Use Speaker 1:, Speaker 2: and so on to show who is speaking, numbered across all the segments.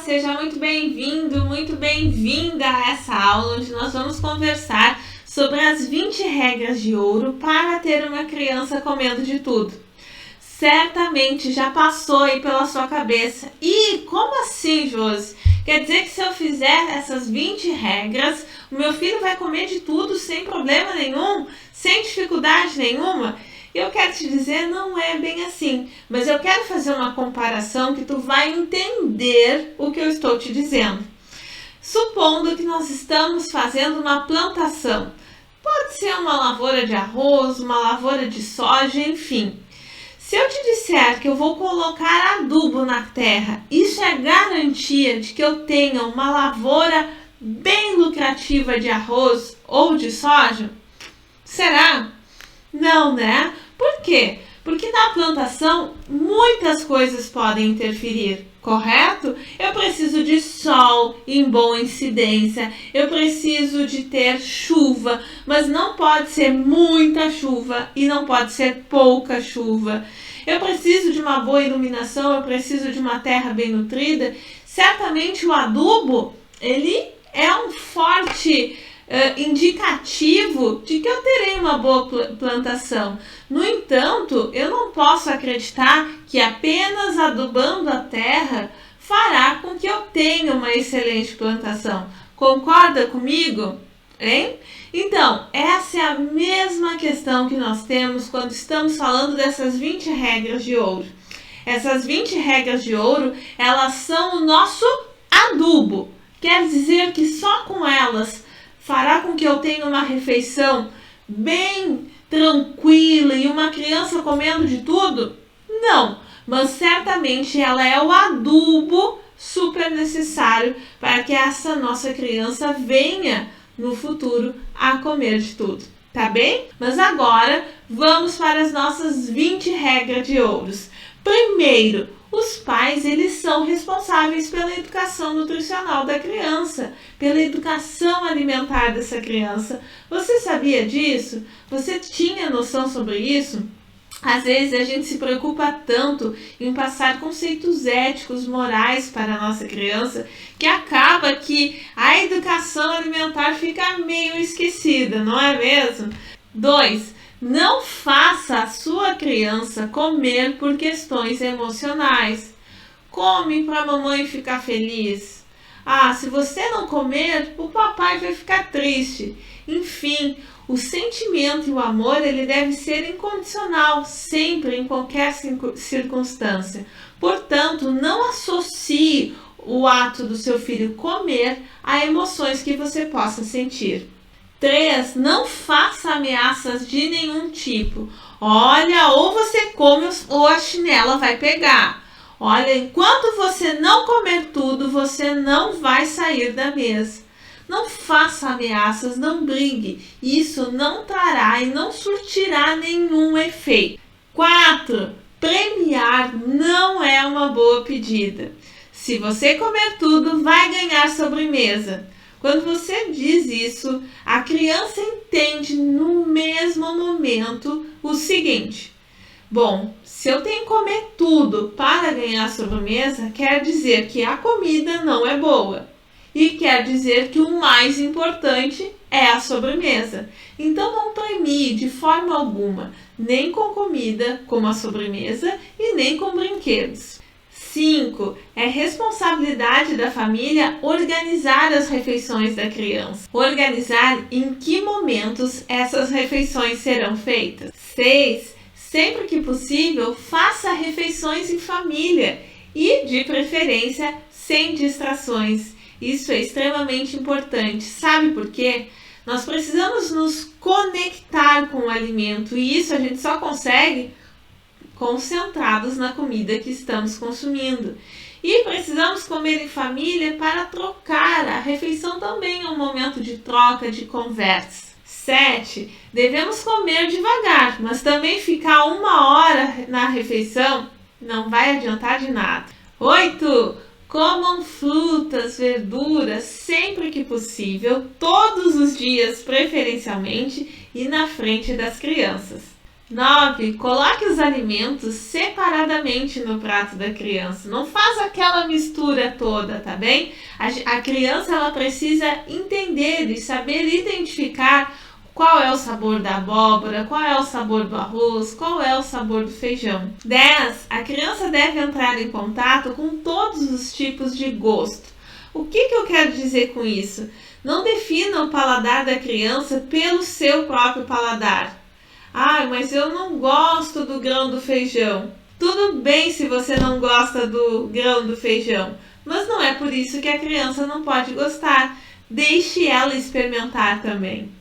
Speaker 1: seja muito bem-vindo, muito bem-vinda a essa aula onde nós vamos conversar sobre as 20 regras de ouro para ter uma criança comendo de tudo. Certamente já passou aí pela sua cabeça. E como assim, Josi? Quer dizer que se eu fizer essas 20 regras, o meu filho vai comer de tudo sem problema nenhum, sem dificuldade nenhuma? Eu quero te dizer, não é bem assim, mas eu quero fazer uma comparação que tu vai entender o que eu estou te dizendo. Supondo que nós estamos fazendo uma plantação, pode ser uma lavoura de arroz, uma lavoura de soja, enfim. Se eu te disser que eu vou colocar adubo na terra, isso é garantia de que eu tenha uma lavoura bem lucrativa de arroz ou de soja? Será? Não, né? Por quê? Porque na plantação muitas coisas podem interferir, correto? Eu preciso de sol em boa incidência, eu preciso de ter chuva, mas não pode ser muita chuva e não pode ser pouca chuva. Eu preciso de uma boa iluminação, eu preciso de uma terra bem nutrida. Certamente o adubo, ele é um forte indicativo de que eu terei uma boa plantação. No entanto, eu não posso acreditar que apenas adubando a terra fará com que eu tenha uma excelente plantação. Concorda comigo? Hein? Então, essa é a mesma questão que nós temos quando estamos falando dessas 20 regras de ouro. Essas 20 regras de ouro, elas são o nosso adubo. Quer dizer que só com elas fará com que eu tenha uma refeição bem tranquila e uma criança comendo de tudo? Não, mas certamente ela é o adubo super necessário para que essa nossa criança venha no futuro a comer de tudo, tá bem? Mas agora vamos para as nossas 20 regras de ouros. Primeiro, os pais, eles são responsáveis pela educação nutricional da criança, pela educação alimentar dessa criança. Você sabia disso? Você tinha noção sobre isso? Às vezes a gente se preocupa tanto em passar conceitos éticos, morais para a nossa criança, que acaba que a educação alimentar fica meio esquecida, não é mesmo? 2. Não faça a sua criança comer por questões emocionais. Come para a mamãe ficar feliz. Ah, se você não comer, o papai vai ficar triste. Enfim, o sentimento e o amor, ele deve ser incondicional, sempre, em qualquer circunstância. Portanto, não associe o ato do seu filho comer a emoções que você possa sentir. 3. Não faça ameaças de nenhum tipo. Olha, ou você come ou a chinela vai pegar. Olha, enquanto você não comer tudo, você não vai sair da mesa. Não faça ameaças, não brigue. Isso não trará e não surtirá nenhum efeito. 4. Premiar não é uma boa pedida. Se você comer tudo, vai ganhar sobremesa. Quando você diz isso, a criança entende no mesmo momento o seguinte: bom, se eu tenho que comer tudo para ganhar sobremesa, quer dizer que a comida não é boa. E quer dizer que o mais importante é a sobremesa. Então não premie de forma alguma, nem com comida como a sobremesa e nem com brinquedos. 5. É responsabilidade da família organizar as refeições da criança. Organizar em que momentos essas refeições serão feitas. 6. Sempre que possível, faça refeições em família e, de preferência, sem distrações. Isso é extremamente importante. Sabe por quê? Nós precisamos nos conectar com o alimento e isso a gente só consegue concentrados na comida que estamos consumindo. E precisamos comer em família para trocar. A refeição também é um momento de troca, de conversa. 7. Devemos comer devagar, mas também ficar 1 hora na refeição não vai adiantar de nada. 8. Comam frutas, verduras sempre que possível, todos os dias preferencialmente e na frente das crianças. 9. Coloque os alimentos separadamente no prato da criança. Não faz aquela mistura toda, tá bem? A criança ela precisa entender e saber identificar qual é o sabor da abóbora, qual é o sabor do arroz, qual é o sabor do feijão. 10. A criança deve entrar em contato com todos os tipos de gosto. O que eu quero dizer com isso? Não defina o paladar da criança pelo seu próprio paladar. Mas eu não gosto do grão do feijão. Tudo bem se você não gosta do grão do feijão, mas não é por isso que a criança não pode gostar. Deixe ela experimentar também.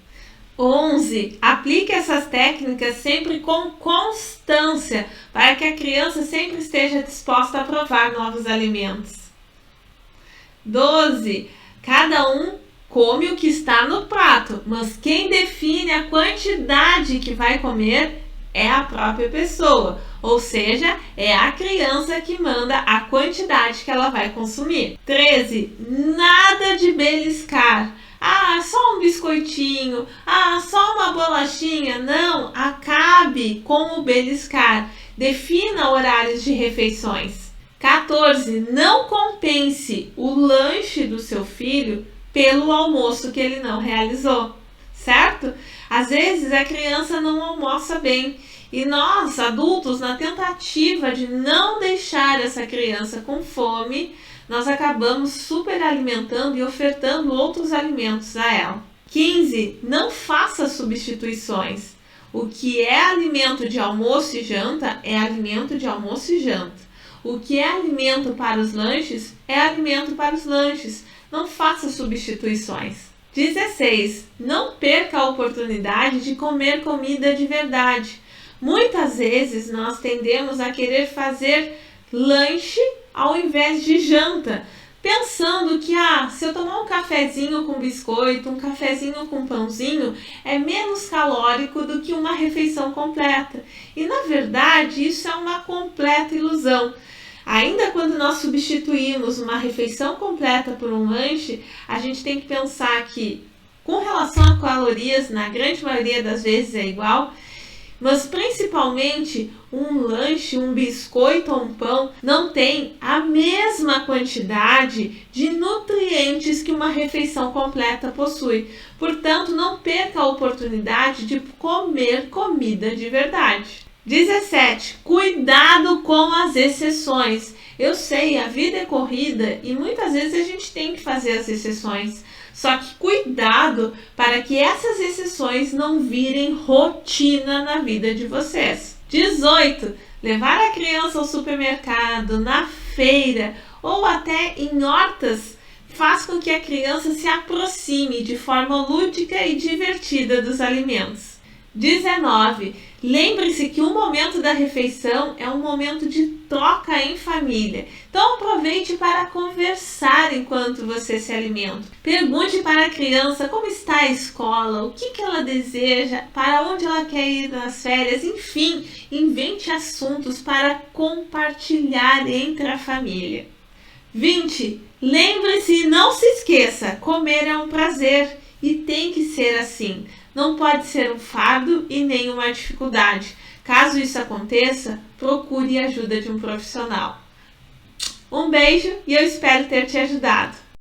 Speaker 1: 11. Aplique essas técnicas sempre com constância, para que a criança sempre esteja disposta a provar novos alimentos. 12. Cada um come o que está no prato, mas quem define a quantidade que vai comer é a própria pessoa, ou seja, é a criança que manda a quantidade que ela vai consumir. 13. Nada de beliscar. Só um biscoitinho, só uma bolachinha. Não, acabe com o beliscar. Defina horários de refeições. 14. Não compense o lanche do seu filho pelo almoço que ele não realizou, certo? Às vezes a criança não almoça bem e nós, adultos, na tentativa de não deixar essa criança com fome, nós acabamos superalimentando e ofertando outros alimentos a ela. 15. Não faça substituições. O que é alimento de almoço e janta é alimento de almoço e janta. O que é alimento para os lanches é alimento para os lanches. Não faça substituições. 16. Não perca a oportunidade de comer comida de verdade. Muitas vezes nós tendemos a querer fazer lanche ao invés de janta, pensando que se eu tomar um cafezinho com biscoito, um cafezinho com pãozinho, é menos calórico do que uma refeição completa. E na verdade isso é uma completa ilusão. Ainda quando nós substituímos uma refeição completa por um lanche, a gente tem que pensar que, com relação a calorias, na grande maioria das vezes é igual, mas principalmente um lanche, um biscoito ou um pão não tem a mesma quantidade de nutrientes que uma refeição completa possui. Portanto, não perca a oportunidade de comer comida de verdade. 17. Cuidado com as exceções. Eu sei, a vida é corrida e muitas vezes a gente tem que fazer as exceções. Só que cuidado para que essas exceções não virem rotina na vida de vocês. 18. Levar a criança ao supermercado, na feira ou até em hortas faz com que a criança se aproxime de forma lúdica e divertida dos alimentos. 19. Lembre-se que o momento da refeição é um momento de troca em família. Então aproveite para conversar enquanto você se alimenta. Pergunte para a criança como está a escola, o que ela deseja, para onde ela quer ir nas férias, enfim, invente assuntos para compartilhar entre a família. 20. Lembre-se e não se esqueça, comer é um prazer e tem que ser assim. Não pode ser um fardo e nem uma dificuldade. Caso isso aconteça, procure a ajuda de um profissional. Um beijo e eu espero ter te ajudado.